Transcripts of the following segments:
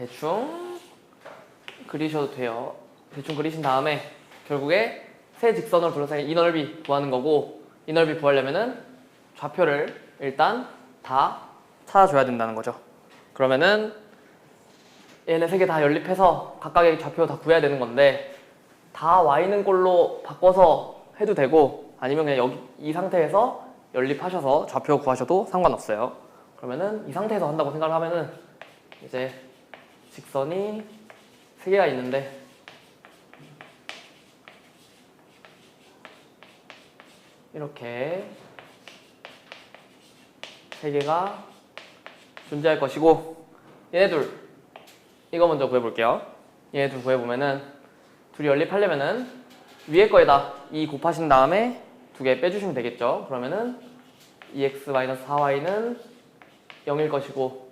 대충 그리셔도 돼요. 대충 그리신 다음에 결국에 세 직선으로 둘러싸인 이 넓이 구하는 거고, 이 넓이 구하려면은 좌표를 일단 다 찾아줘야 된다는 거죠. 그러면은 얘네 세 개 다 연립해서 각각의 좌표 다 구해야 되는 건데, 다 y는 꼴로 바꿔서 해도 되고 아니면 그냥 여기 이 상태에서 연립하셔서 좌표 구하셔도 상관없어요. 그러면은 이 상태에서 한다고 생각을 하면은 이제 직선이 세 개가 있는데 이렇게 세 개가 존재할 것이고, 얘네 둘 이거 먼저 구해볼게요. 얘네 둘 구해보면은 둘이 연립하려면은 위에 거에다 2 곱하신 다음에 두 개 빼주시면 되겠죠. 그러면은 2x-4y는 0일 것이고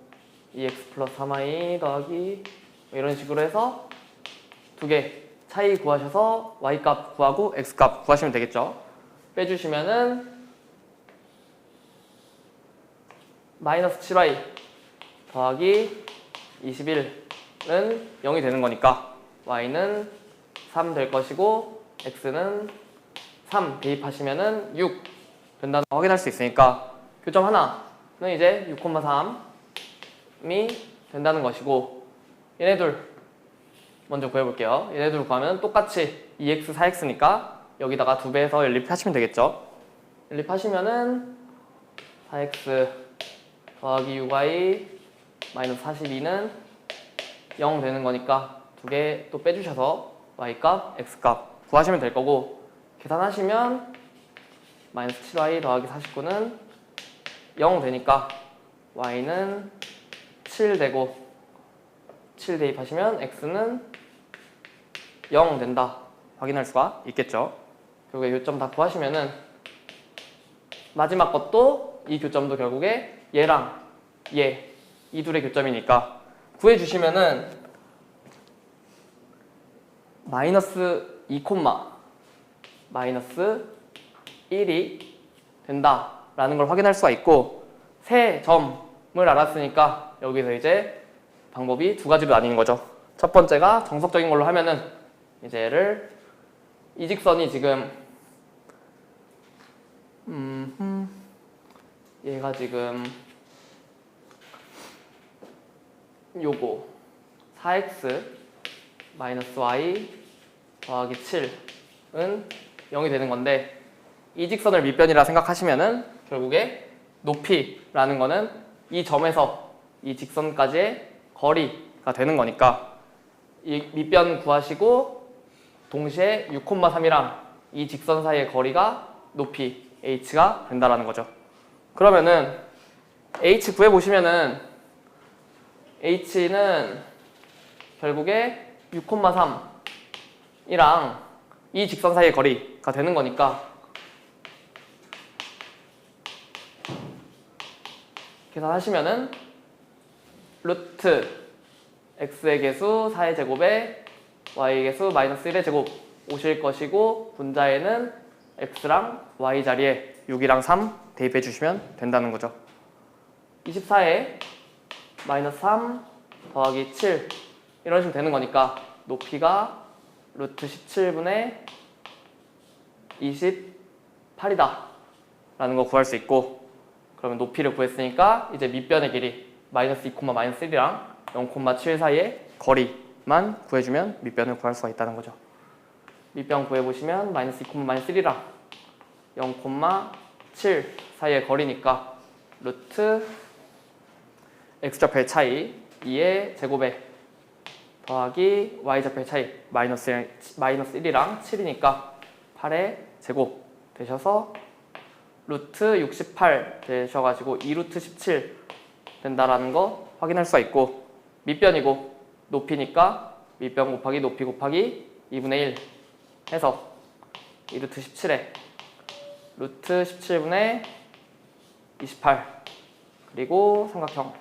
2x 플러스 3y 더하기 이런 식으로 해서 두 개 차이 구하셔서 y 값 구하고 x 값 구하시면 되겠죠. 빼주시면은 마이너스 7y 더하기 21은 0이 되는 거니까 y는 3 될 것이고 x는 3 대입하시면은 6 된다는 거 확인할 수 있으니까 교점 하나는 이제 6,3이 된다는 것이고, 얘네 둘 먼저 구해볼게요. 얘네 둘 구하면 똑같이 2x, 4x니까 여기다가 2배해서 연립하시면 되겠죠. 연립하시면은 4x 더하기 6y 마이너스 42는 0 되는 거니까 두 개 또 빼주셔서 y값, x값 구하시면 될 거고, 계산하시면 마이너스 7y 더하기 49는 0 되니까 y는 7 되고 7 대입하시면 x는 0 된다 확인할 수가 있겠죠. 결국에 요점 다 구하시면은 마지막 것도 이 교점도 결국에 얘랑 얘 이 둘의 교점이니까 구해주시면은 마이너스 2, 마이너스 1이 된다라는 걸 확인할 수가 있고, 세 점을 알았으니까 여기서 이제 방법이 두 가지로 나뉘는 거죠. 첫 번째가 정석적인 걸로 하면은 이제 얘를 이 직선이 지금 얘가 지금 요거 4x 마이너스 y 더하기 7은 0이 되는 건데, 이 직선을 밑변이라 생각하시면은 결국에 높이라는 거는 이 점에서 이 직선까지의 거리가 되는 거니까 이 밑변 구하시고 동시에 6,3이랑 이 직선 사이의 거리가 높이 h가 된다라는 거죠. 그러면은 h 구해보시면은 h는 결국에 6,3이랑 이 직선 사이의 거리가 되는 거니까 계산하시면은 루트 x의 개수 4의 제곱에 y의 개수 마이너스 1의 제곱 오실 것이고, 분자에는 x랑 y 자리에 6이랑 3 대입해 주시면 된다는 거죠. 24에 마이너스 3 더하기 7 이런 식으로 되는 거니까 높이가 루트 17분의 28이다 라는 거 구할 수 있고, 그러면 높이를 구했으니까 이제 밑변의 길이 마이너스 2, 마이너스 1이랑 0,7 사이의 거리만 구해주면 밑변을 구할 수가 있다는 거죠. 밑변 구해보시면 마이너스 2, 마이너스 1이랑 0,7 사이의 거리니까 루트 x좌표의 차이 2의 제곱에 더하기 y좌표의 차이 마이너스 1이랑 7이니까 8의 제곱 되셔서 루트 68 되셔가지고 2루트 17 된다라는 거 확인할 수가 있고, 밑변이고 높이니까 밑변 곱하기 높이 곱하기 2분의 1 해서 2루트 17에 루트 17분의 28 그리고 삼각형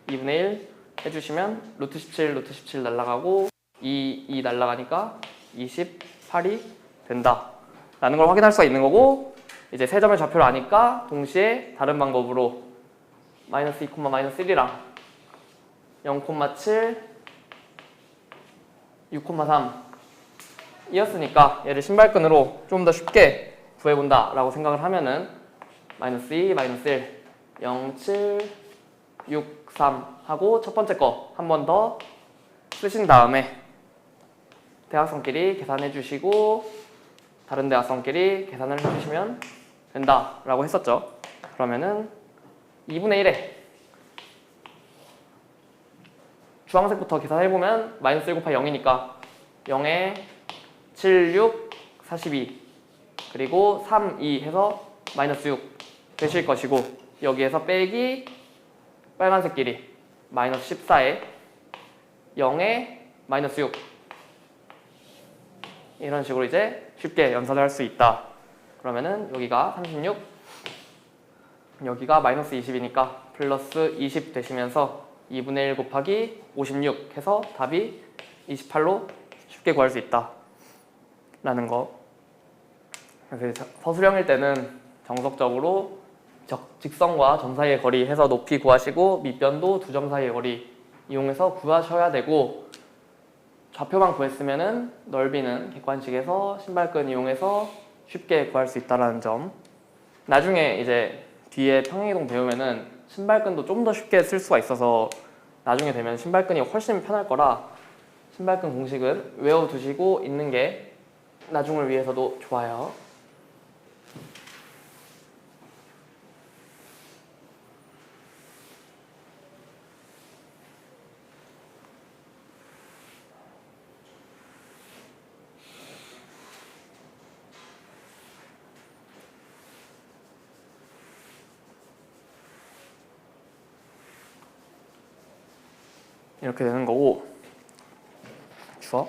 2분의 1 해주시면 루트 17 날라가고 2 날라가니까 28이 된다 라는 걸 확인할 수가 있는 거고, 이제 세 점의 좌표를 아니까 동시에 다른 방법으로 마이너스 2, 마이너스 1이랑 0,7 6,3 이었으니까 얘를 신발끈으로 좀 더 쉽게 구해본다 라고 생각을 하면은 -2, -1, 0, 7, 6, 3 하고 첫 번째 거 한 번 더 쓰신 다음에 대각선끼리 계산해 주시고 다른 대각선끼리 계산을 해주시면 된다 라고 했었죠. 그러면은 2분의 1에 주황색부터 계산해보면 -1 곱하기 0이니까 0에 7, 6, 42 그리고 3, 2 해서 -6 되실 것이고 여기에서 빼기 빨간색끼리 -14에 0에 -6 이런 식으로 이제 쉽게 연산을 할 수 있다. 그러면은 여기가 36 여기가 -20이니까 플러스 20 되시면서 2분의 1 곱하기 56 해서 답이 28로 쉽게 구할 수 있다 라는 거. 그래서 서술형일 때는 정석적으로 직선과 점 사이의 거리 해서 높이 구하시고 밑변도 두 점 사이의 거리 이용해서 구하셔야 되고 좌표만 구했으면은 넓이는 객관식에서 신발끈 이용해서 쉽게 구할 수 있다는 점. 나중에 이제 뒤에 평행이동 배우면은 신발끈도 좀 더 쉽게 쓸 수가 있어서 나중에 되면 신발끈이 훨씬 편할 거라 신발끈 공식은 외워두시고 있는 게 나중을 위해서도 좋아요. 이렇게 되는 거고 주어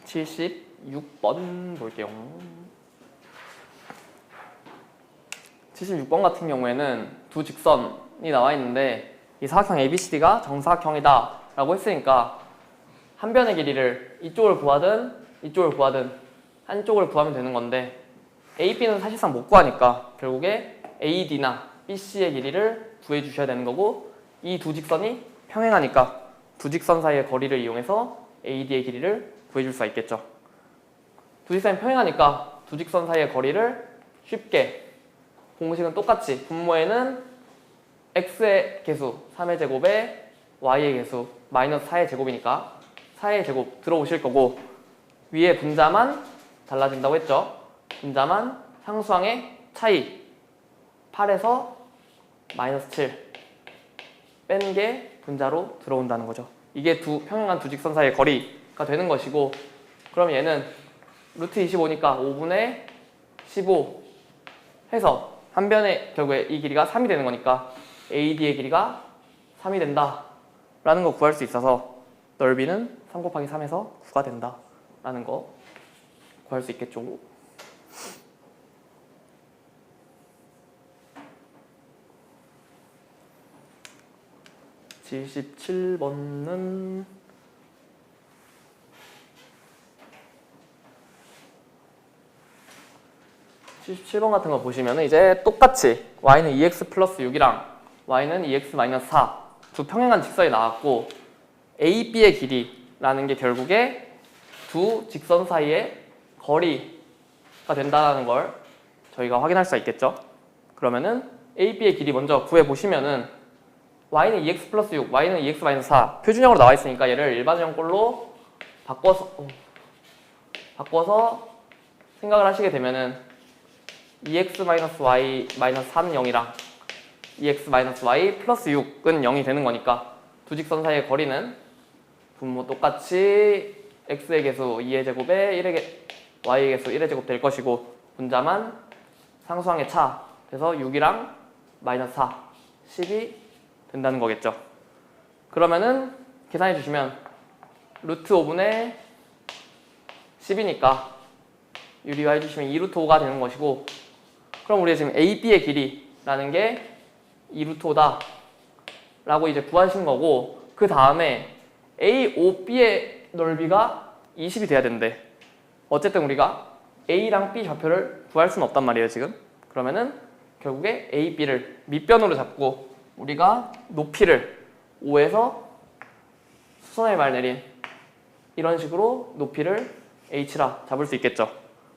76번 볼게요. 76번 같은 경우에는 두 직선이 나와 있는데 이 사각형 ABCD가 정사각형이다 라고 했으니까 한 변의 길이를 이쪽을 구하든 이쪽을 구하든 한쪽을 구하면 되는 건데 AB는 사실상 못 구하니까 결국에 AD나 BC의 길이를 구해 주셔야 되는 거고 이 두 직선이 평행하니까 두 직선 사이의 거리를 이용해서 AD의 길이를 구해줄 수가 있겠죠. 두 직선이 평행하니까 두 직선 사이의 거리를 쉽게 공식은 똑같이 분모에는 x의 개수 3의 제곱에 y의 개수 -4의 제곱이니까 4의 제곱 들어오실 거고 위에 분자만 달라진다고 했죠. 분자만 상수항의 차이 8에서 -7 뺀 게 분자로 들어온다는 거죠. 이게 평행한 두 직선 사이의 거리가 되는 것이고 그럼 얘는 루트 25니까 5분의 15 해서 한 변에 결국에 이 길이가 3이 되는 거니까 AD의 길이가 3이 된다 라는 거 구할 수 있어서 넓이는 3 곱하기 3에서 9가 된다 라는 거 구할 수 있겠죠. (77번은) 77번 같은 거 보시면 이제 똑같이 y는 2x 플러스 6이랑 y는 2x 마이너스 4 두 평행한 직선이 나왔고 A, B의 길이라는 게 결국에 두 직선 사이의 거리가 된다는 걸 저희가 확인할 수가 있겠죠. 그러면은 A, B의 길이 먼저 구해보시면은 y는 2x 플러스 6, y는 2x 마이너스 4 표준형으로 나와 있으니까 얘를 일반형꼴로 바꿔서 생각을 하시게 되면은 2x 마이너스 y 마이너스 4는 0이랑 2x 마이너스 y 플러스 6은 0이 되는 거니까 두 직선 사이의 거리는 분모 똑같이 x의 개수 2의 제곱에 y의 개수 1의 제곱 될 것이고 분자만 상수항의 차 그래서 6이랑 마이너스 4, 10이 된다는 거겠죠. 그러면은 계산해 주시면 루트 5분의 10이니까 유리화 해주시면 2루트 5가 되는 것이고 그럼 우리가 지금 AB의 길이라는 게 2루트 5다 라고 이제 구하신 거고 그 다음에 AOB의 넓이가 20이 돼야 되는데 어쨌든 우리가 A랑 B 좌표를 구할 수는 없단 말이에요 지금. 그러면은 결국에 A, B를 밑변으로 잡고 우리가 높이를 5에서 수선의 말 내린 이런 식으로 높이를 H라 잡을 수 있겠죠.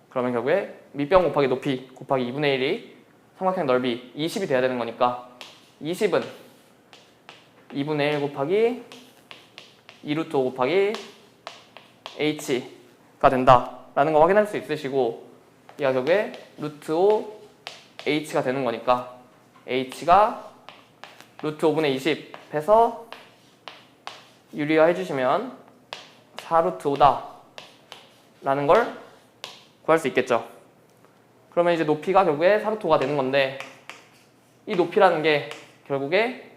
그러면 결국에 밑변 곱하기 높이 곱하기 2분의 1이 삼각형 넓이 20이 돼야 되는 거니까 20은 2분의 1 곱하기 2루트 5 곱하기 H가 된다라는 거 확인할 수 있으시고 얘가 결국에 루트 5 H가 되는 거니까 H가 루트 5분의 20 해서 유리화 해주시면 4루트 5다 라는 걸 구할 수 있겠죠. 그러면 이제 높이가 결국에 4루트 5가 되는 건데 이 높이라는 게 결국에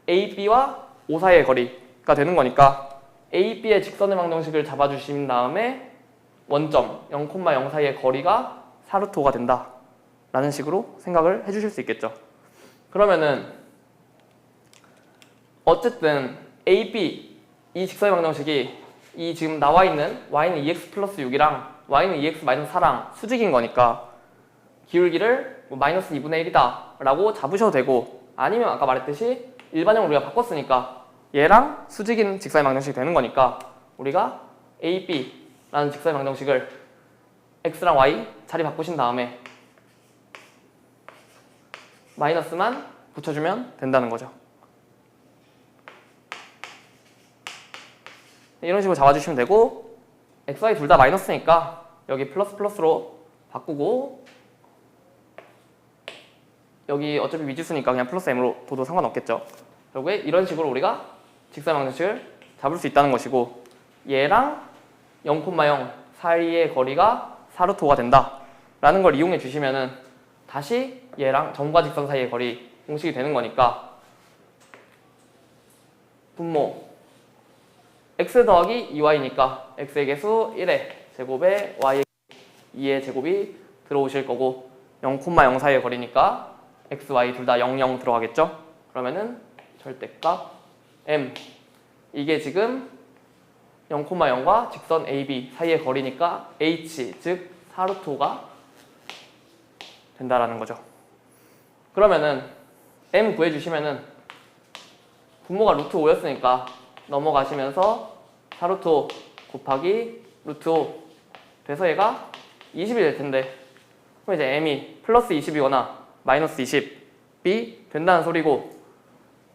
AB와 O 사이의 거리가 되는 거니까 AB의 직선의 방정식을 잡아주신 다음에 원점 0,0 사이의 거리가 4루트 5가 된다 라는 식으로 생각을 해주실 수 있겠죠. 그러면은 어쨌든 AB 이 직선의 방정식이 이 지금 나와 있는 y는 2x 플러스 6이랑 y는 2x 마이너스 4랑 수직인 거니까 기울기를 뭐 마이너스 2분의 1이다 라고 잡으셔도 되고 아니면 아까 말했듯이 일반형으로 우리가 바꿨으니까 얘랑 수직인 직선의 방정식이 되는 거니까 우리가 AB라는 직선의 방정식을 x랑 y 자리 바꾸신 다음에 마이너스만 붙여주면 된다는 거죠. 이런 식으로 잡아주시면 되고 x, y 둘 다 마이너스니까 여기 플러스 플러스로 바꾸고 여기 어차피 미지수니까 그냥 플러스 m으로 둬도 상관없겠죠. 결국에 이런 식으로 우리가 직선의 방정식을 잡을 수 있다는 것이고 얘랑 0,0 사이의 거리가 4루트 5가 된다 라는 걸 이용해 주시면은 다시 얘랑 점과 직선 사이의 거리 공식이 되는 거니까 분모 x 더하기 2y니까 x의 개수 1의 제곱에 y의 2의 제곱이 들어오실 거고 0,0 사이의 거리니까 x, y 둘 다 0, 0 들어가겠죠? 그러면은 절대값 m 이게 지금 0,0과 직선 AB 사이의 거리니까 h 즉 4루트 5가 된다라는 거죠. 그러면은 m 구해주시면은 분모가 루트 5였으니까 넘어가시면서 4루트 5 곱하기 루트 5 돼서 얘가 20이 될 텐데 그럼 이제 m이 플러스 20이거나 마이너스 20이 된다는 소리고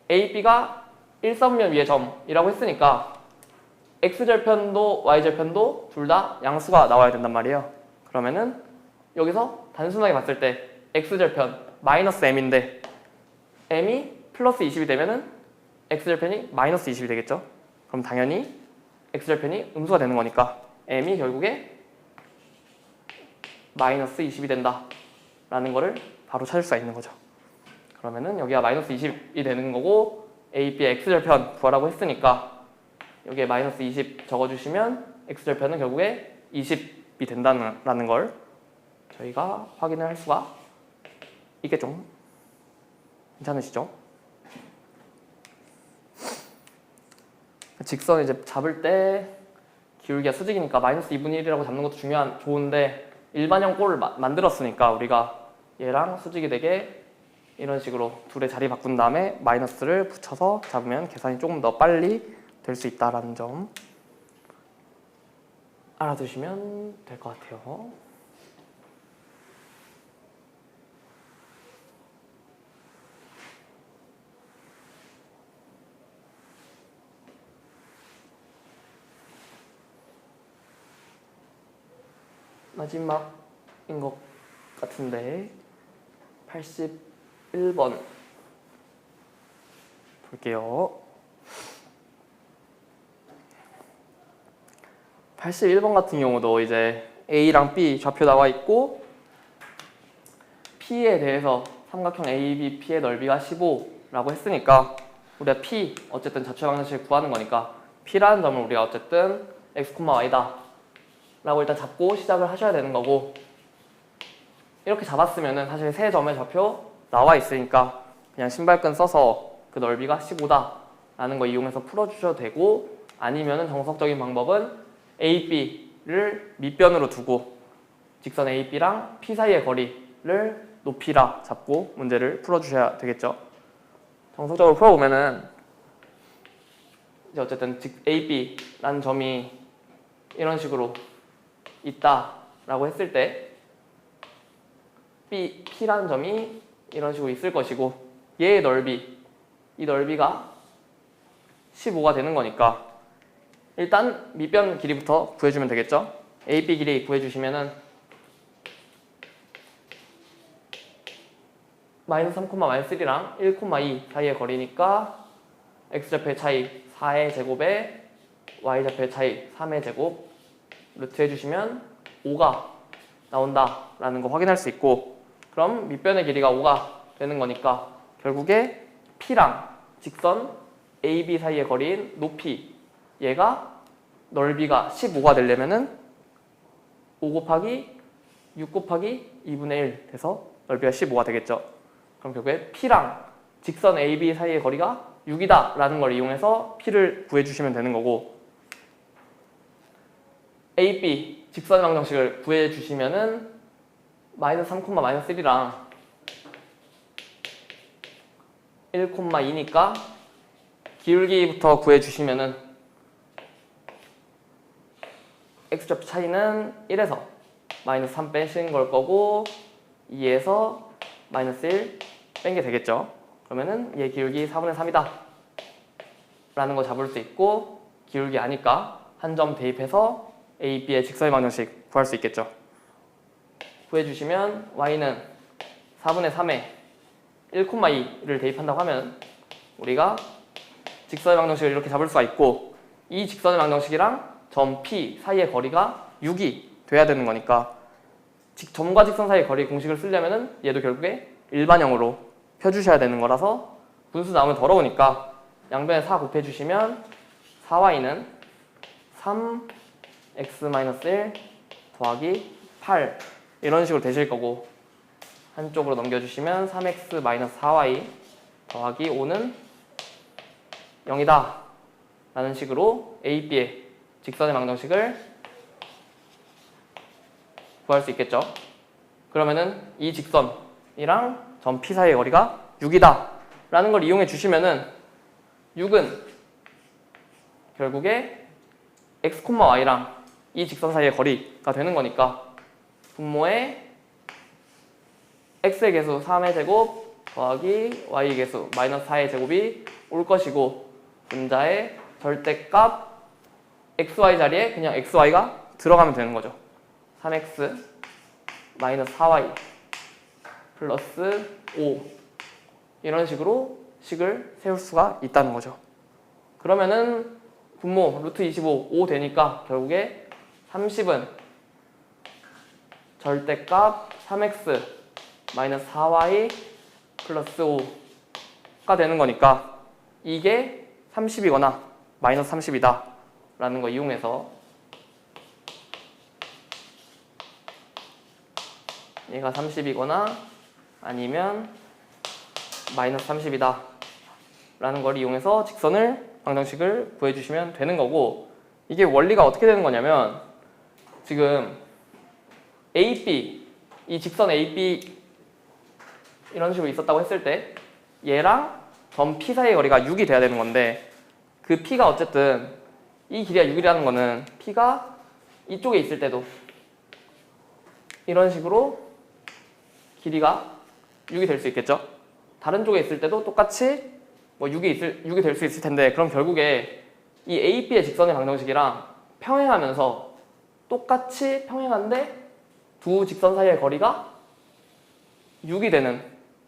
AB가 일선면 위의 점이라고 했으니까 x절편도 y절편도 둘 다 양수가 나와야 된단 말이에요. 그러면은 여기서 단순하게 봤을 때 x절편 마이너스 m인데 m이 플러스 20이 되면은 x절편이 마이너스 20이 되겠죠. 그럼 당연히 x절편이 음수가 되는 거니까 m이 결국에 마이너스 20이 된다 라는 거를 바로 찾을 수가 있는 거죠. 그러면은 여기가 마이너스 20이 되는 거고 AB의 x절편 구하라고 했으니까 여기에 마이너스 20 적어주시면 x절편은 결국에 20이 된다는 걸 저희가 확인을 할 수가 있겠죠. 괜찮으시죠? 직선 이제 잡을 때 기울기가 수직이니까 마이너스 2분의 1이라고 잡는 것도 좋은데 일반형 꼴을 만들었으니까 우리가 얘랑 수직이 되게 이런 식으로 둘의 자리 바꾼 다음에 마이너스를 붙여서 잡으면 계산이 조금 더 빨리 될 수 있다는 점 알아두시면 될 것 같아요. 마지막인 것 같은데 81번 볼게요. 81번 같은 경우도 이제 A랑 B 좌표 나와 있고 P에 대해서 삼각형 AB P의 넓이가 15라고 했으니까 우리가 P 어쨌든 자체 방정식을 구하는 거니까 P라는 점을 우리가 어쨌든 x, y다 라고 일단 잡고 시작을 하셔야 되는 거고 이렇게 잡았으면은 사실 세 점의 좌표 나와 있으니까 그냥 신발끈 써서 그 넓이가 15다 라는 거 이용해서 풀어주셔도 되고 아니면은 정석적인 방법은 AB를 밑변으로 두고 직선 AB랑 P 사이의 거리를 높이라 잡고 문제를 풀어주셔야 되겠죠. 정석적으로 풀어보면은 이제 어쨌든 AB라는 점이 이런 식으로 있다라고 했을 때 P라는 점이 이런 식으로 있을 것이고 얘의 넓이, 이 넓이가 15가 되는 거니까 일단 밑변 길이부터 구해주면 되겠죠. AB 길이 구해주시면은 마이너스 3, 마이너스 1이랑 1, 2 사이의 거리니까 x좌표의 차이 4의 제곱에 y좌표의 차이 3의 제곱 루트 해주시면 5가 나온다라는 거 확인할 수 있고, 그럼 밑변의 길이가 5가 되는 거니까 결국에 P랑 직선 AB 사이의 거리인 높이, 얘가 넓이가 15가 되려면은 5 곱하기 6 곱하기 2분의 1 돼서 넓이가 15가 되겠죠. 그럼 결국에 P랑 직선 AB 사이의 거리가 6이다 라는 걸 이용해서 P를 구해주시면 되는 거고, AB 직선의 방정식을 구해주시면은 마이너스 3, 마이너스 1이랑 1, 2니까 기울기부터 구해주시면은 x좌표 차이는 1에서 마이너스 3 빼신 걸 거고 2에서 마이너스 1 뺀 게 되겠죠. 그러면은 얘 기울기 4분의 3이다 라는 거 잡을 수 있고, 기울기 아니까 한 점 대입해서 A, B의 직선의 방정식 구할 수 있겠죠. 구해주시면 y는 4분의 3에 1, 2를 대입한다고 하면 우리가 직선의 방정식을 이렇게 잡을 수가 있고, 이 직선의 방정식이랑 점 P 사이의 거리가 6이 돼야 되는 거니까 점과 직선 사이의 거리 공식을 쓰려면은 얘도 결국에 일반형으로 펴주셔야 되는 거라서 분수 나오면 더러우니까 양변에 4 곱해주시면 4y는 3x-1 더하기 8 이런 식으로 되실 거고, 한쪽으로 넘겨주시면 3x-4y 더하기 5는 0이다 라는 식으로 A, B의 직선의 방정식을 구할 수 있겠죠. 그러면은 이 직선이랑 점 P 사이의 거리가 6이다 라는 걸 이용해 주시면은 6은 결국에 x, y랑 이 직선 사이의 거리가 되는 거니까 분모에 x의 개수 3의 제곱 더하기 y의 개수 마이너스 4의 제곱이 올 것이고, 분자의 절대값 xy 자리에 그냥 xy가 들어가면 되는 거죠. 3x 마이너스 4y 플러스 5 이런 식으로 식을 세울 수가 있다는 거죠. 그러면은 분모 루트 25 5 되니까 결국에 30은 절대값 3x 마이너스 4y 플러스 5가 되는 거니까 이게 30이거나 마이너스 30이다 라는 거 이용해서 얘가 30이거나 아니면 마이너스 30이다 라는 걸 이용해서 직선을 방정식을 구해주시면 되는 거고, 이게 원리가 어떻게 되는 거냐면 지금 AB, 이 직선 AB 이런 식으로 있었다고 했을 때 얘랑 점 P 사이의 거리가 6이 돼야 되는 건데, 그 P가 어쨌든 이 길이가 6이라는 거는 P가 이쪽에 있을 때도 이런 식으로 길이가 6이 될 수 있겠죠. 다른 쪽에 있을 때도 똑같이 뭐 6이 될 수 있을 텐데, 그럼 결국에 이 A, B의 직선의 방정식이랑 평행하면서 똑같이 평행한데 두 직선 사이의 거리가 6이 되는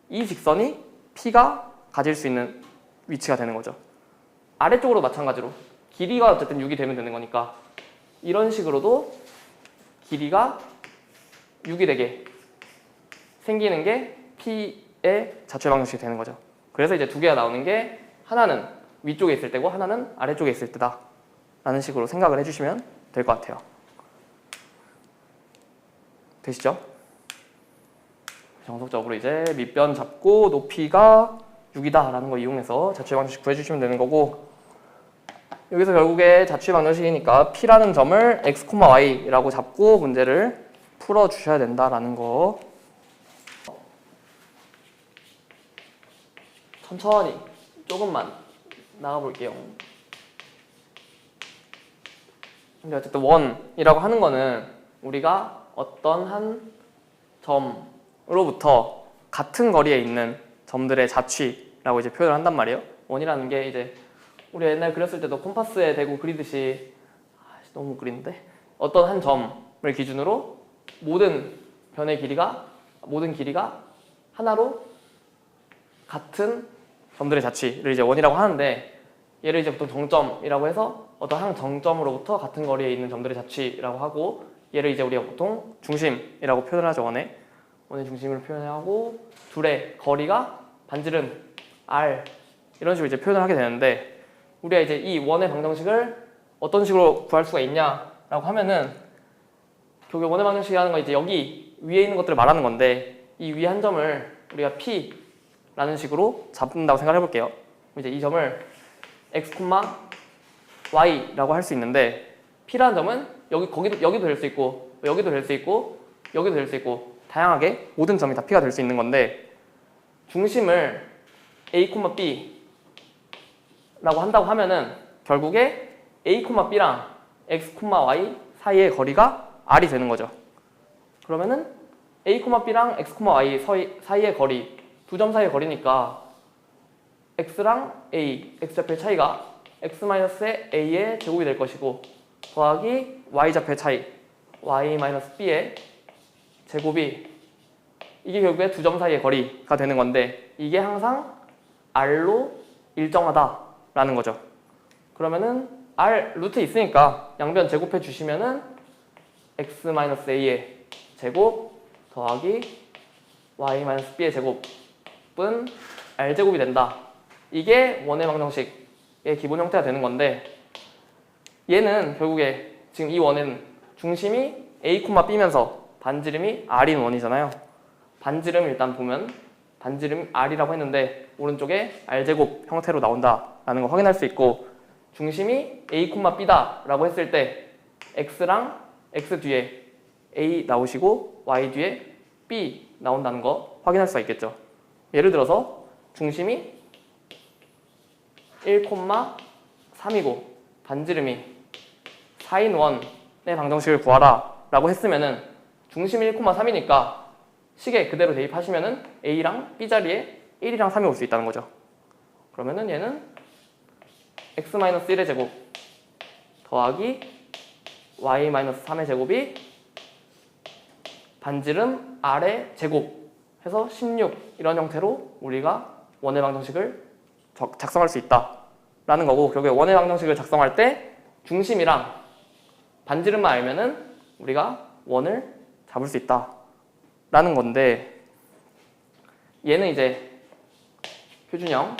이 직선이 P가 가질 수 있는 위치가 되는 거죠. 아래쪽으로 마찬가지로 길이가 어쨌든 6이 되면 되는 거니까 이런 식으로도 길이가 6이 되게 생기는 게 P의 자체 방정식이 되는 거죠. 그래서 이제 두 개가 나오는 게 하나는 위쪽에 있을 때고 하나는 아래쪽에 있을 때다 라는 식으로 생각을 해주시면 될 것 같아요. 되시죠? 정석적으로 이제 밑변 잡고 높이가 6이다 라는 거 이용해서 자체 방정식 구해주시면 되는 거고, 여기서 결국에 자취 방정식이니까 P라는 점을 x, y라고 잡고 문제를 풀어주셔야 된다라는 거. 천천히 조금만 나가볼게요. 근데 어쨌든 원이라고 하는 거는 우리가 어떤 한 점으로부터 같은 거리에 있는 점들의 자취라고 이제 표현을 한단 말이에요. 원이라는 게 이제 우리 옛날 그렸을 때도 콤파스에 대고 그리듯이 너무 못 그리는데 어떤 한 점을 기준으로 모든 길이가 하나로 같은 점들의 자취를 이제 원이라고 하는데 얘를 이제 보통 정점이라고 해서 어떤 한 정점으로부터 같은 거리에 있는 점들의 자취라고 하고 얘를 이제 우리가 보통 중심이라고 표현을 하죠. 원의 중심으로 표현하고 둘의 거리가 반지름 r 이런 식으로 이제 표현을 하게 되는데 우리가 이제 이 원의 방정식을 어떤 식으로 구할 수가 있냐라고 하면은 결국 원의 방정식이라는 건 이제 여기 위에 있는 것들을 말하는 건데 이 위 한 점을 우리가 P라는 식으로 잡는다고 생각해 볼게요. 이제 이 점을 x, y라고 할 수 있는데 P라는 점은 여기도 될 수 있고 여기도 될 수 있고 여기도 될 수 있고 다양하게 모든 점이 다 P가 될 수 있는 건데 중심을 a, b 라고 한다고 하면은 결국에 a, b랑 x, y 사이의 거리가 r이 되는 거죠. 그러면은 a, b랑 x, y 사이의 거리 두 점 사이의 거리니까 x랑 a, x좌표의 차이가 x-a의 제곱이 될 것이고 더하기 y좌표의 차이 y-b의 제곱이 이게 결국에 두 점 사이의 거리가 되는 건데 이게 항상 r로 일정하다라는 거죠. 그러면은 r 루트 있으니까 양변 제곱해 주시면은 x-a의 제곱 더하기 y-b의 제곱은 r제곱이 된다. 이게 원의 방정식의 기본 형태가 되는 건데 얘는 결국에 지금 이 원은 중심이 a, b면서 반지름이 r인 원이잖아요. 반지름 일단 보면 반지름 r이라고 했는데 오른쪽에 r제곱 형태로 나온다라는 거 확인할 수 있고 중심이 a, b다 라고 했을 때 x랑 x 뒤에 a 나오시고 y 뒤에 b 나온다는 거 확인할 수가 있겠죠. 예를 들어서 중심이 1,3이고 반지름이 4인 원의 방정식을 구하라 라고 했으면은 중심이 1,3이니까 식에 그대로 대입하시면은 a랑 b 자리에 1이랑 3이 올 수 있다는 거죠. 그러면은 얘는 x-1의 제곱 더하기 y-3의 제곱이 반지름 r의 제곱 해서 16 이런 형태로 우리가 원의 방정식을 작성할 수 있다라는 거고 결국에 원의 방정식을 작성할 때 중심이랑 반지름만 알면은 우리가 원을 잡을 수 있다라는 건데 얘는 이제 표준형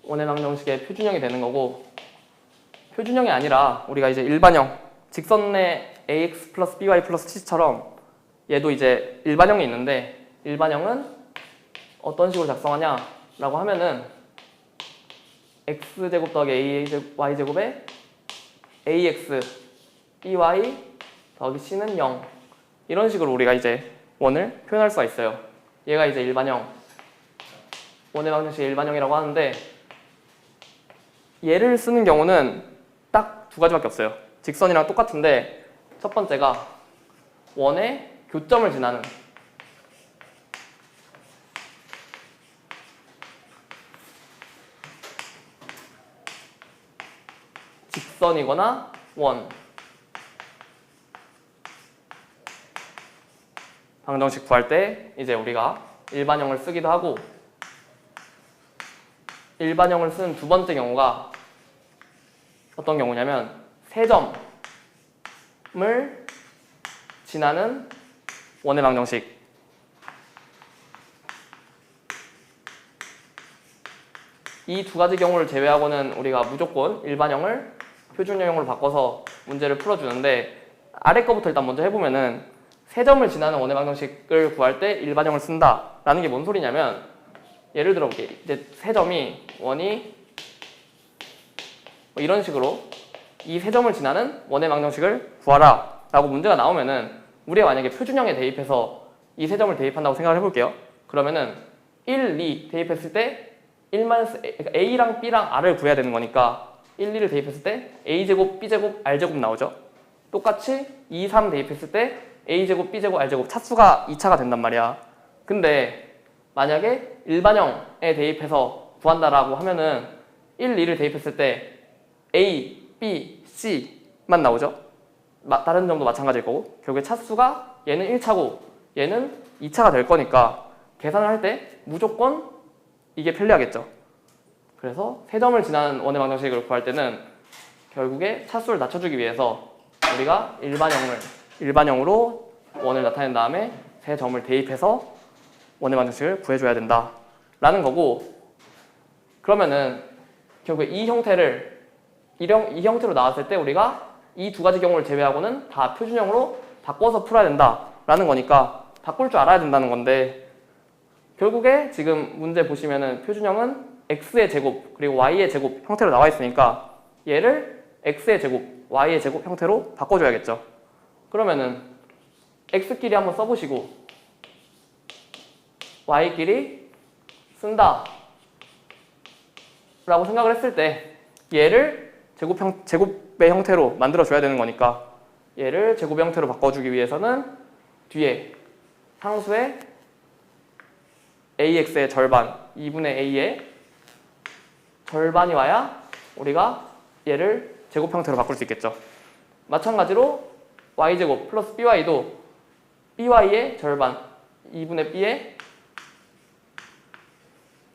원의 방정식의 표준형이 되는 거고 표준형이 아니라 우리가 이제 일반형 직선의 ax 플러스 by 플러스 c처럼 얘도 이제 일반형이 있는데 일반형은 어떤 식으로 작성하냐라고 하면은 x제곱 더하기 y제곱에 ax by 더하기 c는 0 이런 식으로 우리가 이제 원을 표현할 수가 있어요. 얘가 이제 일반형 원의 방정식의 일반형이라고 하는데 얘를 쓰는 경우는 딱 두 가지밖에 없어요. 직선이랑 똑같은데 첫 번째가 원의 교점을 지나는 직선이거나 원 방정식 구할 때 이제 우리가 일반형을 쓰기도 하고 일반형을 쓰는 두 번째 경우가 어떤 경우냐면 세 점을 지나는 원의 방정식 이 두 가지 경우를 제외하고는 우리가 무조건 일반형을 표준형으로 바꿔서 문제를 풀어주는데 아래 거부터 일단 먼저 해보면은 세 점을 지나는 원의 방정식을 구할 때 일반형을 쓴다라는 게 뭔 소리냐면 예를 들어 볼게. 이제 세 점이 원이 뭐 이런 식으로 이 세 점을 지나는 원의 방정식을 구하라 라고 문제가 나오면은 우리가 만약에 표준형에 대입해서 이 세 점을 대입한다고 생각을 해볼게요. 그러면은 1, 2 대입했을 때 1-, 그러니까 A랑 B랑 R을 구해야 되는 거니까 1, 2를 대입했을 때 A제곱, B제곱, R제곱 나오죠. 똑같이 2, 3 대입했을 때 A제곱, B제곱, R제곱 차수가 2차가 된단 말이야. 근데 만약에 일반형에 대입해서 구한다라고 하면은 1, 2를 대입했을 때 A, B, C만 나오죠. 다른 점도 마찬가지일 거고 결국에 차수가 얘는 1차고 얘는 2차가 될 거니까 계산을 할 때 무조건 이게 편리하겠죠. 그래서 세 점을 지나는 원의 방정식을 구할 때는 결국에 차수를 낮춰주기 위해서 우리가 일반형으로 원을 나타낸 다음에 세 점을 대입해서 원의 방정식을 구해줘야 된다 라는 거고, 그러면은 결국에 이 형태로 나왔을 때 우리가 이 두 가지 경우를 제외하고는 다 표준형으로 바꿔서 풀어야 된다 라는 거니까 바꿀 줄 알아야 된다는 건데, 결국에 지금 문제 보시면은 표준형은 x의 제곱 그리고 y의 제곱 형태로 나와 있으니까 얘를 x의 제곱, y의 제곱 형태로 바꿔줘야겠죠. 그러면은 x끼리 한번 써보시고 y끼리 쓴다 라고 생각을 했을 때 얘를 제곱의 형태로 만들어줘야 되는 거니까 얘를 제곱의 형태로 바꿔주기 위해서는 뒤에 상수의 ax의 절반 2분의 a의 절반이 와야 우리가 얘를 제곱 형태로 바꿀 수 있겠죠. 마찬가지로 y제곱 플러스 by도 by의 절반 2분의 b의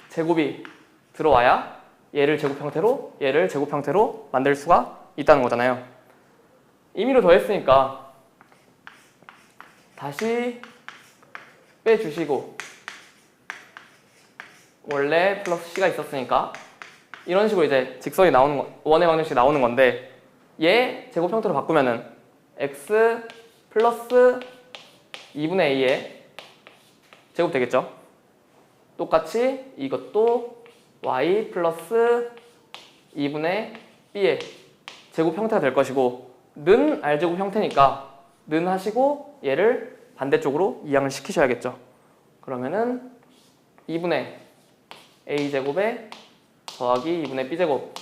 제곱이 들어와야 얘를 제곱 형태로 만들 수가 있다는 거잖아요. 임의로 더했으니까 다시 빼주시고 원래 플러스 c가 있었으니까 이런 식으로 이제 직선이 나오는 원의 방정식이 나오는 건데, 얘 제곱 형태로 바꾸면은 x 플러스 2분의 a의 제곱 되겠죠. 똑같이 이것도 y 플러스 2분의 b의 제곱 형태가 될 것이고, 는 r제곱 형태니까 는 하시고 얘를 반대쪽으로 이항을 시키셔야겠죠. 그러면은 2분의 a제곱에 더하기 2분의 b제곱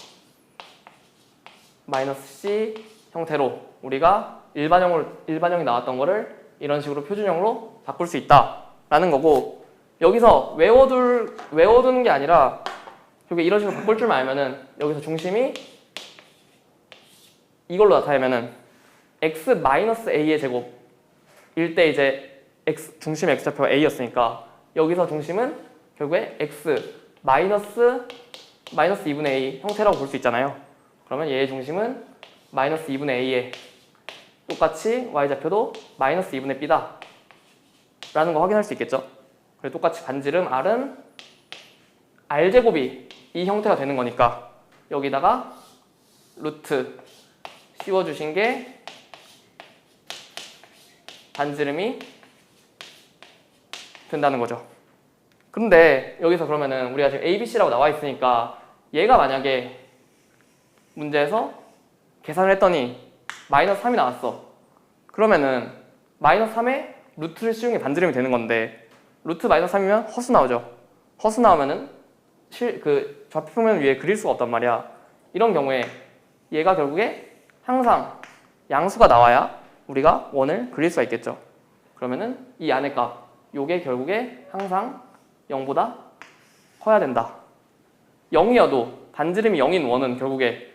마이너스 c 형태로 우리가 일반형이 나왔던 거를 이런 식으로 표준형으로 바꿀 수 있다라는 거고, 여기서 외워두는 게 아니라 결국에 이런 식으로 바꿀 줄만 알면은 여기서 중심이 이걸로 나타내면은 x-a의 제곱일 때 이제 중심의 x좌표가 a였으니까 여기서 중심은 결국에 x-2분의 a 형태라고 볼 수 있잖아요. 그러면 얘의 중심은 -2분의 a에 똑같이 y좌표도 -2분의 b다 라는 거 확인할 수 있겠죠. 그리고 똑같이 반지름 r은 r제곱이 이 형태가 되는 거니까 여기다가 루트 씌워주신 게 반지름이 된다는 거죠. 근데 여기서 그러면은 우리가 지금 ABC라고 나와 있으니까 얘가 만약에 문제에서 계산을 했더니 -3이 나왔어. 그러면은 -3에 루트를 씌운 게 반지름이 되는 건데, 루트 -3이면 허수 나오죠. 허수 나오면은 그 좌표평면 위에 그릴 수가 없단 말이야. 이런 경우에 얘가 결국에 항상 양수가 나와야 우리가 원을 그릴 수가 있겠죠. 그러면은 이 안의 값, 요게 결국에 항상 0보다 커야 된다. 0이어도 반지름이 0인 원은 결국에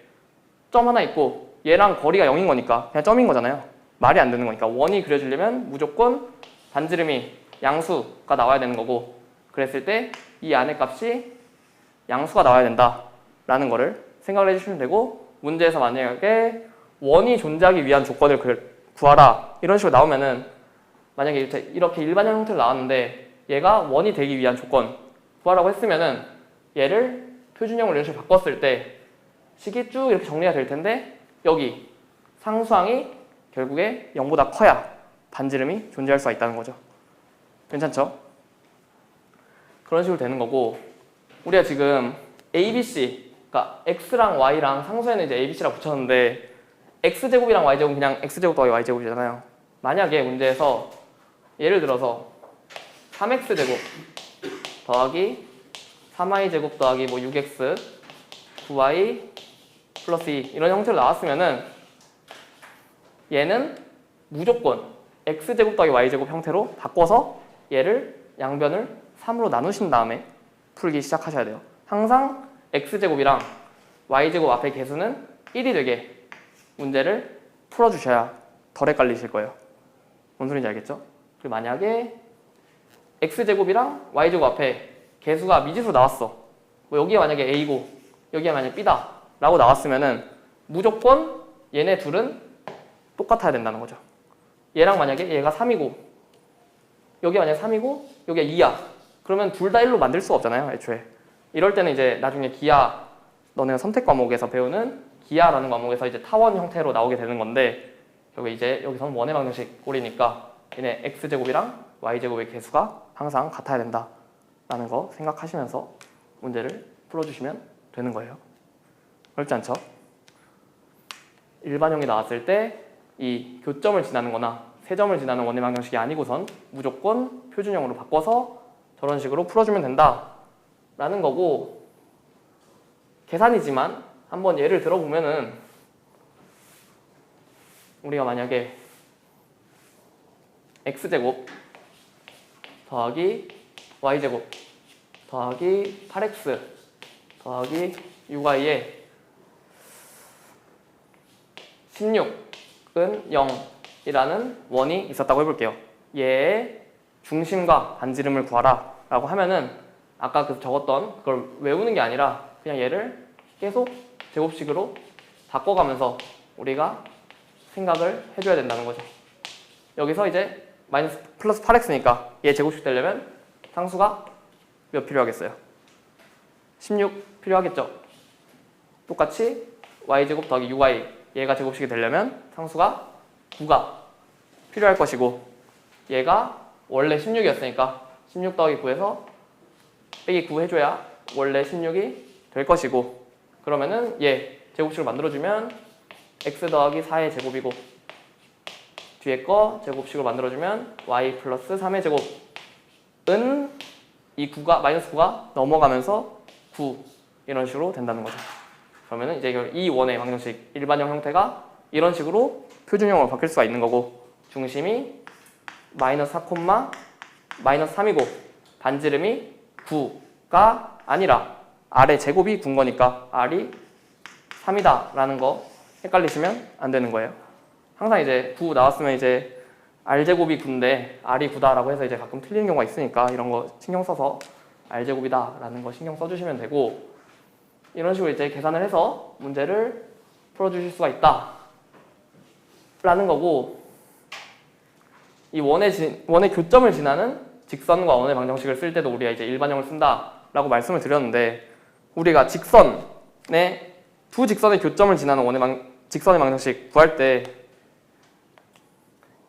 점 하나 있고 얘랑 거리가 0인 거니까 그냥 점인 거잖아요. 말이 안 되는 거니까 원이 그려지려면 무조건 반지름이 양수가 나와야 되는 거고, 그랬을 때 이 안의 값이 양수가 나와야 된다라는 거를 생각을 해주시면 되고, 문제에서 만약에 원이 존재하기 위한 조건을 구하라 이런 식으로 나오면은 만약에 이렇게 일반형 형태로 나왔는데 얘가 원이 되기 위한 조건 구하라고 했으면은 얘를 표준형으로 이런 식으로 바꿨을 때 식이 쭉 이렇게 정리가 될 텐데, 여기 상수항이 결국에 0보다 커야 반지름이 존재할 수가 있다는 거죠. 괜찮죠? 그런 식으로 되는 거고, 우리가 지금 ABC 그러니까 x랑 y랑 상수에는 이제 abc라 붙였는데 x제곱이랑 y제곱은 그냥 x제곱 더하기 y제곱이잖아요. 만약에 문제에서 예를 들어서 3x제곱 더하기 3y제곱 더하기 뭐 6x 9y 플러스 2 이런 형태로 나왔으면은 얘는 무조건 x제곱 더하기 y제곱 형태로 바꿔서 얘를 양변을 3으로 나누신 다음에 풀기 시작하셔야 돼요. 항상 x제곱이랑 y제곱 앞에 개수는 1이 되게 문제를 풀어주셔야 덜 헷갈리실 거예요. 뭔 소리인지 알겠죠? 그리고 만약에 x제곱이랑 y제곱 앞에 개수가 미지수로 나왔어. 뭐 여기에 만약에 a고 여기에 만약에 b다 라고 나왔으면은 무조건 얘네 둘은 똑같아야 된다는 거죠. 얘랑 만약에 얘가 3이고 여기 만약에 3이고 여기가 2야. 그러면 둘 다 1로 만들 수가 없잖아요. 애초에. 이럴 때는 이제 나중에 기하 너네가 선택 과목에서 배우는 기하라는 과목에서 이제 타원 형태로 나오게 되는 건데 결국 이제 여기서는 원의 방정식 꼴이니까 얘네 x제곱이랑 y제곱의 개수가 항상 같아야 된다라는 거 생각하시면서 문제를 풀어주시면 되는 거예요. 어렵지 않죠? 일반형이 나왔을 때 이 교점을 지나는 거나 세점을 지나는 원의 방정식이 아니고선 무조건 표준형으로 바꿔서 저런 식으로 풀어주면 된다라는 거고 계산이지만 한번 예를 들어보면은 우리가 만약에 x제곱 더하기 y제곱 더하기 8x 더하기 6y에 16은 0이라는 원이 있었다고 해볼게요. 얘의 중심과 반지름을 구하라 라고 하면은 아까 그 적었던 그걸 외우는 게 아니라 그냥 얘를 계속 제곱식으로 바꿔가면서 우리가 생각을 해줘야 된다는 거죠. 여기서 이제 마이너스 플러스 8x니까 얘 제곱식 되려면 상수가 몇 필요하겠어요? 16 필요하겠죠? 똑같이 y제곱 더하기 6y 얘가 제곱식이 되려면 상수가 9가 필요할 것이고 얘가 원래 16이었으니까 16 더하기 9에서 빼기 9 해줘야 원래 16이 될 것이고 그러면은 얘 제곱식을 만들어주면 x 더하기 4의 제곱이고 뒤에 거 제곱식을 만들어주면 y 플러스 3의 제곱은 이 9가 마이너스 9가 넘어가면서 9 이런 식으로 된다는 거죠. 그러면은 이제 이 원의 방정식 일반형 형태가 이런 식으로 표준형으로 바뀔 수가 있는 거고 중심이 마이너스 4, 마이너스 3이고 반지름이 9가 아니라 r의 제곱이 9인 거니까 r이 3이다 라는 거 헷갈리시면 안 되는 거예요. 항상 이제 9 나왔으면 이제 r제곱이 9인데 r이 9다라고 해서 이제 가끔 틀리는 경우가 있으니까 이런 거 신경 써서 r제곱이다 라는 거 신경 써주시면 되고 이런 식으로 이제 계산을 해서 문제를 풀어주실 수가 있다 라는 거고 이 원의 교점을 지나는 직선과 원의 방정식을 쓸 때도 우리가 이제 일반형을 쓴다 라고 말씀을 드렸는데 우리가 직선의 두 직선의 교점을 지나는 직선의 방정식 구할 때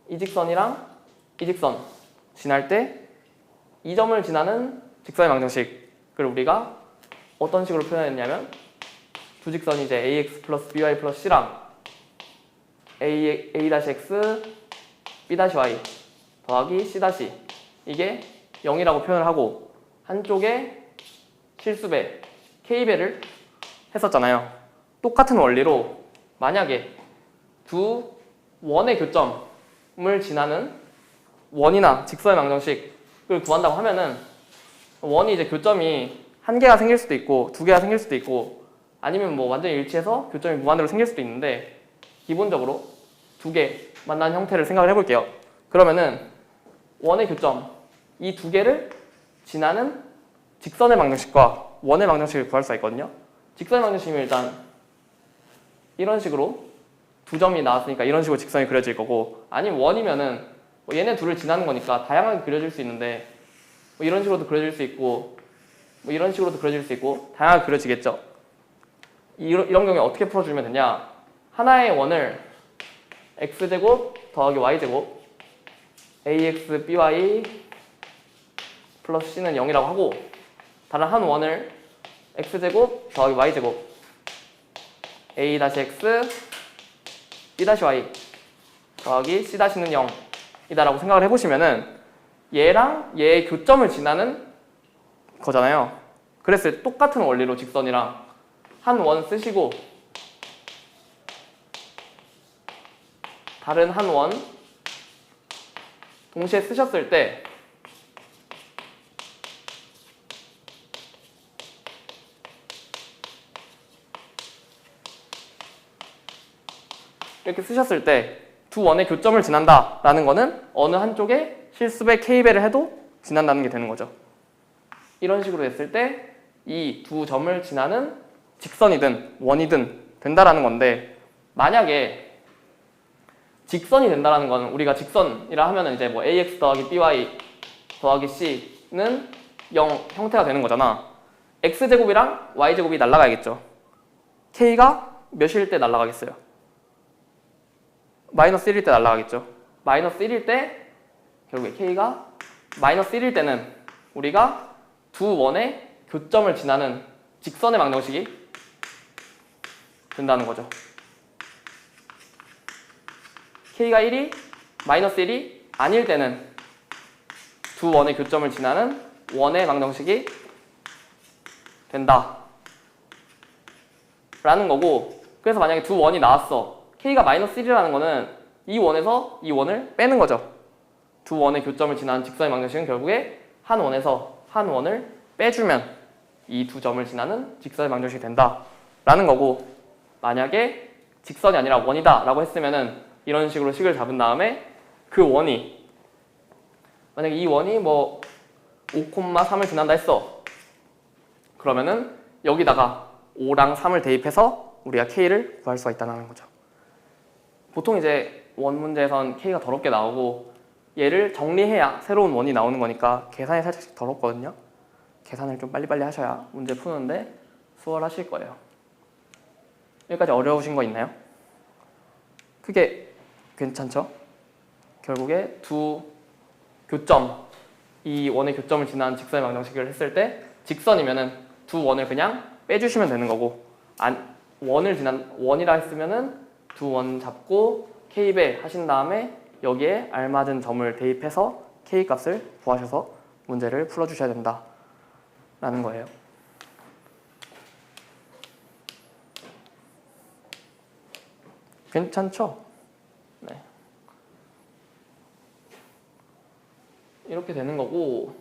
이 직선이랑 이 직선 지날 때 이 점을 지나는 직선의 방정식을 우리가 어떤 식으로 표현했냐면 두 직선이 이제 ax 플러스 by 플러스 c랑 a-x b-y 더하기 c- 이게 0이라고 표현을 하고 한쪽에 실수배 k배를 했었잖아요. 똑같은 원리로 만약에 두 원의 교점을 지나는 원이나 직선의 방정식을 구한다고 하면은 원이 이제 교점이 한 개가 생길 수도 있고 두 개가 생길 수도 있고 아니면 뭐 완전히 일치해서 교점이 무한대로 생길 수도 있는데 기본적으로 두 개 만나는 형태를 생각을 해볼게요. 그러면은 원의 교점 이 두 개를 지나는 직선의 방정식과 원의 방정식을 구할 수가 있거든요. 직선의 방정식이면 일단 이런 식으로 두 점이 나왔으니까 이런 식으로 직선이 그려질 거고 아니면 원이면은 뭐 얘네 둘을 지나는 거니까 다양하게 그려질 수 있는데 뭐 이런 식으로도 그려질 수 있고 뭐 이런 식으로도 그려질 수 있고 다양하게 그려지겠죠. 이런 경우에 어떻게 풀어주면 되냐 하나의 원을 x제곱 더하기 y제곱 ax by 플러스 c는 0이라고 하고 다른 한 원을 x제곱 더하기 y제곱 a-x b-y 더하기 c-는 0이다라고 생각을 해보시면은 얘랑 얘의 교점을 지나는 거잖아요. 그랬을 때 똑같은 원리로 직선이랑 한 원 쓰시고 다른 한 원 동시에 쓰셨을 때 이렇게 쓰셨을 때 두 원의 교점을 지난다라는 거는 어느 한쪽에 실수배 K배를 해도 지난다는 게 되는 거죠. 이런 식으로 됐을 때 이 두 점을 지나는 직선이든 원이든 된다라는 건데, 만약에 직선이 된다라는 건 우리가 직선이라 하면은 이제 뭐 ax 더하기 by 더하기 c는 0 형태가 되는 거잖아. x제곱이랑 y제곱이 날아가야겠죠. k가 몇일 때 날아가겠어요? 마이너스 1일 때 날아가겠죠. 마이너스 1일 때 결국에 k가 마이너스 1일 때는 우리가 두 원의 교점을 지나는 직선의 방정식이 된다는 거죠. k가 1이 마이너스 1이 아닐 때는 두 원의 교점을 지나는 원의 방정식이 된다 라는 거고, 그래서 만약에 두 원이 나왔어. k가 마이너스 1이라는 거는 이 원에서 이 원을 빼는 거죠. 두 원의 교점을 지나는 직선의 방정식은 결국에 한 원에서 한 원을 빼주면 이 두 점을 지나는 직선의 방정식이 된다라는 거고, 만약에 직선이 아니라 원이다 라고 했으면은 이런 식으로 식을 잡은 다음에 그 원이 만약에 이 원이 뭐 5,3을 지난다 했어. 그러면은 여기다가 5랑 3을 대입해서 우리가 k를 구할 수가 있다는 거죠. 보통 이제 원 문제에선 k가 더럽게 나오고 얘를 정리해야 새로운 원이 나오는 거니까 계산이 살짝 더럽거든요. 계산을 좀 빨리빨리 하셔야 문제 푸는데 수월하실 거예요. 여기까지 어려우신 거 있나요? 그게 괜찮죠? 결국에 두 교점, 이 원의 교점을 지나는 직선의 방정식을 했을 때 직선이면은 두 원을 그냥 빼주시면 되는 거고, 원이라 했으면은 두 원 잡고 k배 하신 다음에 여기에 알맞은 점을 대입해서 k 값을 구하셔서 문제를 풀어주셔야 된다라는 거예요. 괜찮죠? 네. 이렇게 되는 거고,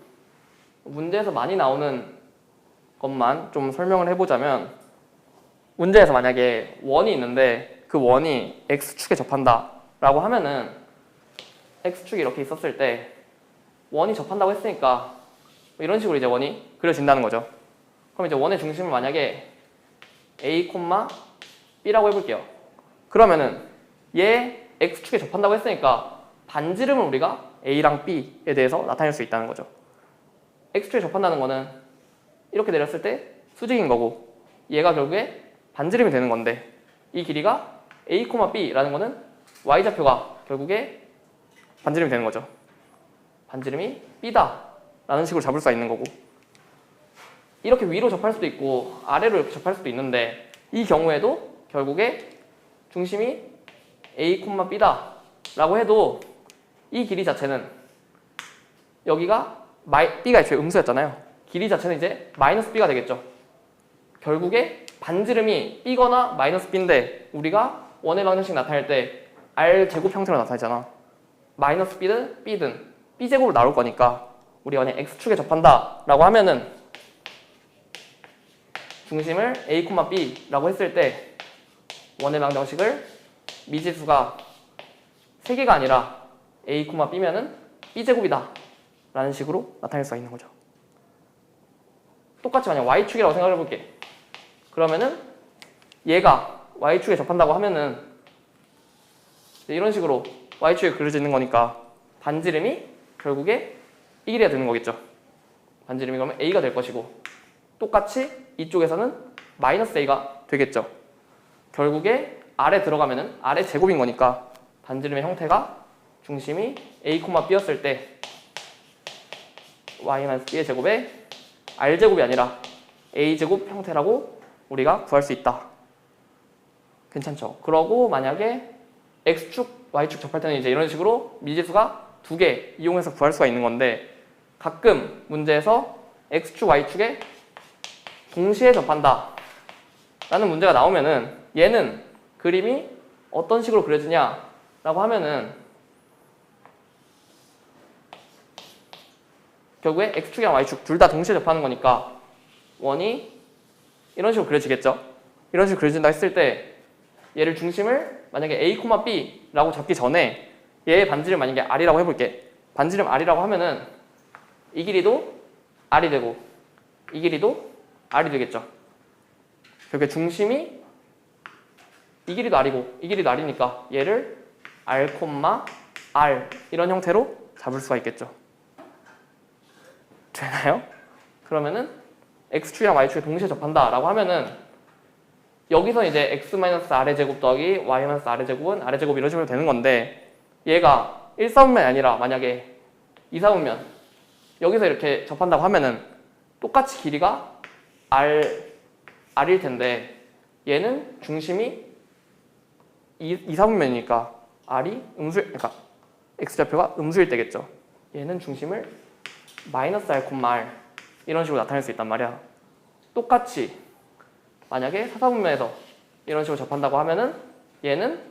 문제에서 많이 나오는 것만 좀 설명을 해보자면, 문제에서 만약에 원이 있는데 그 원이 x축에 접한다 라고 하면은 x축이 이렇게 있었을 때 원이 접한다고 했으니까 이런 식으로 이제 원이 그려진다는 거죠. 그럼 이제 원의 중심을 만약에 a, b라고 해볼게요. 그러면은 얘 x축에 접한다고 했으니까 반지름을 우리가 a랑 b에 대해서 나타낼 수 있다는 거죠. x축에 접한다는 거는 이렇게 내렸을 때 수직인 거고, 얘가 결국에 반지름이 되는 건데, 이 길이가 a, b라는 거는 y좌표가 결국에 반지름이 되는 거죠. 반지름이 b다 라는 식으로 잡을 수가 있는 거고, 이렇게 위로 접할 수도 있고 아래로 이렇게 접할 수도 있는데, 이 경우에도 결국에 중심이 a, b다 라고 해도 이 길이 자체는 여기가 b가 애초에 음수였잖아요. 길이 자체는 이제 마이너스 b가 되겠죠. 결국에 반지름이 b거나 마이너스 b인데 우리가 원의 방정식 나타낼 때 r제곱 형태로 나타내잖아. 마이너스 b든 b든 b제곱으로 나올 거니까 우리가 만약 x축에 접한다 라고 하면은 중심을 a, b라고 했을 때 원의 방정식을 미지수가 3개가 아니라 a, b면은 b제곱이다 라는 식으로 나타낼 수가 있는 거죠. 똑같이 만약 y축이라고 생각을 해볼게. 그러면은 얘가 y축에 접한다고 하면은 이런 식으로 y축에 그려져 있는 거니까 반지름이 결국에 이 길이가 되는 거겠죠. 반지름이 그러면 a가 될 것이고, 똑같이 이쪽에서는 마이너스 a가 되겠죠. 결국에 아래 들어가면은 아래 제곱인 거니까 반지름의 형태가 중심이 a, b였을 때 y-b의 제곱에 r제곱이 아니라 a제곱 형태라고 우리가 구할 수 있다 괜찮죠? 그러고 만약에 x축, y축 접할 때는 이제 이런 식으로 미지수가 2개 이용해서 구할 수가 있는 건데 가끔 문제에서 x축, y축에 동시에 접한다 라는 문제가 나오면은 얘는 그림이 어떤 식으로 그려지냐 라고 하면은 결국에 x축이랑 y축 둘 다 동시에 접하는 거니까 원이 이런 식으로 그려지겠죠. 이런 식으로 그려진다 했을 때 얘를 중심을 만약에 a, b라고 잡기 전에 얘의 반지름 만약에 r이라고 해볼게. 반지름 r이라고 하면은 이 길이도 r이 되고 이 길이도 r이 되겠죠. 결국에 중심이 이 길이도 r이고 이 길이도 r이니까 얘를 r, r 이런 형태로 잡을 수가 있겠죠. 되나요? 그러면은 x축이랑 y축에 동시에 접한다 라고 하면은 여기서 이제 x-r의 제곱 더하기 y-r의 제곱은 r의 제곱 이런 식으로 되는 건데 얘가 1사분면이 아니라 만약에 2사분면 여기서 이렇게 접한다고 하면은 똑같이 길이가 r일 텐데 얘는 중심이 2사분면이니까 r이 그러니까 x좌표가 음수일 때겠죠. 얘는 중심을 -r, r 이런 식으로 나타낼 수 있단 말이야. 똑같이 만약에 사사분면에서 이런 식으로 접한다고 하면은 얘는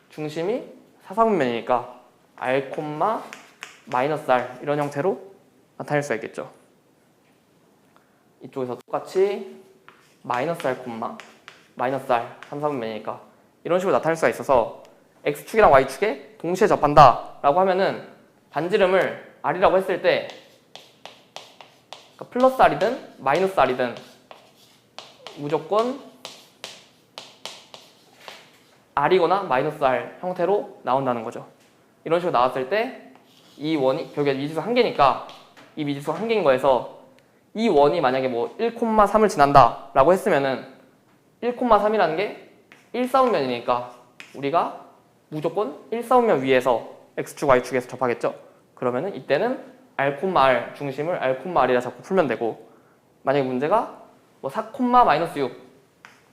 중심이 사사분면이니까 r, -r 이런 형태로 나타낼 수가 있겠죠. 이쪽에서 똑같이 -r, -r 3사분면이니까 이런 식으로 나타낼 수가 있어서 x축이랑 y축에 동시에 접한다 라고 하면은 반지름을 r이라고 했을 때 그러니까 플러스 r이든 마이너스 r이든 무조건 r이거나 마이너스 r 형태로 나온다는 거죠. 이런 식으로 나왔을 때 이 원이 결국에 미지수 한 개니까 이 미지수 한 개인 거에서 이 원이 만약에 뭐 1,3을 지난다 라고 했으면은 1,3이라는 게 1사분면이니까 우리가 무조건 1사분면 위에서 x축, y축에서 접하겠죠. 그러면은 이때는 r, 중심을 r, r이라 잡고 풀면 되고 만약에 문제가 뭐 4,-6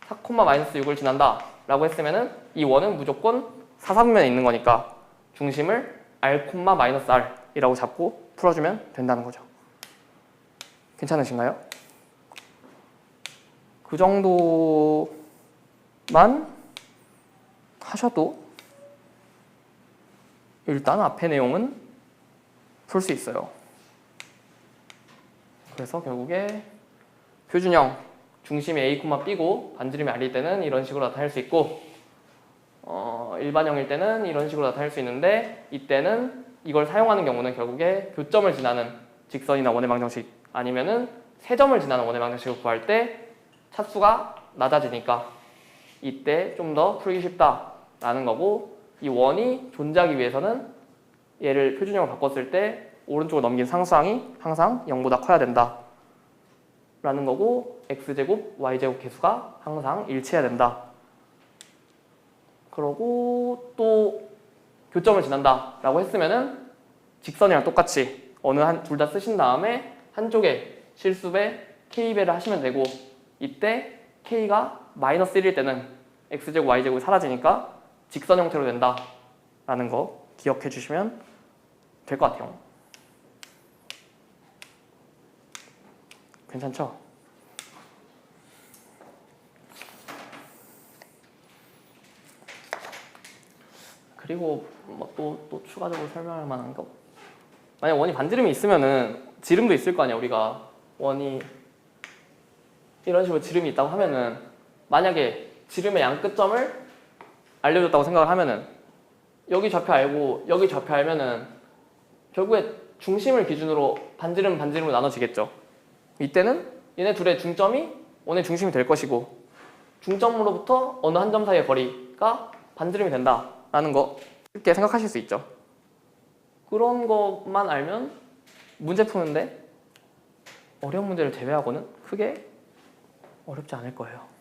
4,-6을 지난다 라고 했으면은 이 원은 무조건 사사분면에 있는 거니까 중심을 r, r 이라고 잡고 풀어주면 된다는 거죠. 괜찮으신가요? 그 정도만 하셔도 일단 앞의 내용은 풀 수 있어요. 그래서 결국에 표준형 중심이 a, b고 반지름이 r일 때는 이런 식으로 나타낼 수 있고 일반형일 때는 이런 식으로 나타낼 수 있는데 이때는 이걸 사용하는 경우는 결국에 교점을 지나는 직선이나 원의 방정식 아니면은 세점을 지나는 원의 방정식을 구할 때 차수가 낮아지니까 이때 좀 더 풀기 쉽다라는 거고 이 원이 존재하기 위해서는 얘를 표준형으로 바꿨을 때 오른쪽으로 넘긴 상수항이 항상 0보다 커야 된다 라는 거고 x제곱, y제곱 개수가 항상 일치해야 된다. 그러고 또 교점을 지난다 라고 했으면은 직선이랑 똑같이 어느 둘 다 쓰신 다음에 한쪽에 실수배 k배를 하시면 되고 이때 k가 -1일 때는 x제곱, y제곱이 사라지니까 직선 형태로 된다 라는 거 기억해 주시면 될 것 같아요. 괜찮죠? 그리고 뭐 또 추가적으로 설명할 만한 거 만약 원이 반지름이 있으면은 지름도 있을 거 아니야. 우리가 원이 이런 식으로 지름이 있다고 하면은 만약에 지름의 양 끝점을 알려줬다고 생각을 하면은 여기 좌표 알고 여기 좌표 알면은 결국에 중심을 기준으로 반지름으로 나눠지겠죠. 이때는 얘네 둘의 중점이 원의 중심이 될 것이고 중점으로부터 어느 한 점 사이의 거리가 반지름이 된다라는 거 쉽게 생각하실 수 있죠. 그런 것만 알면 문제 푸는데 어려운 문제를 제외하고는 크게 어렵지 않을 거예요.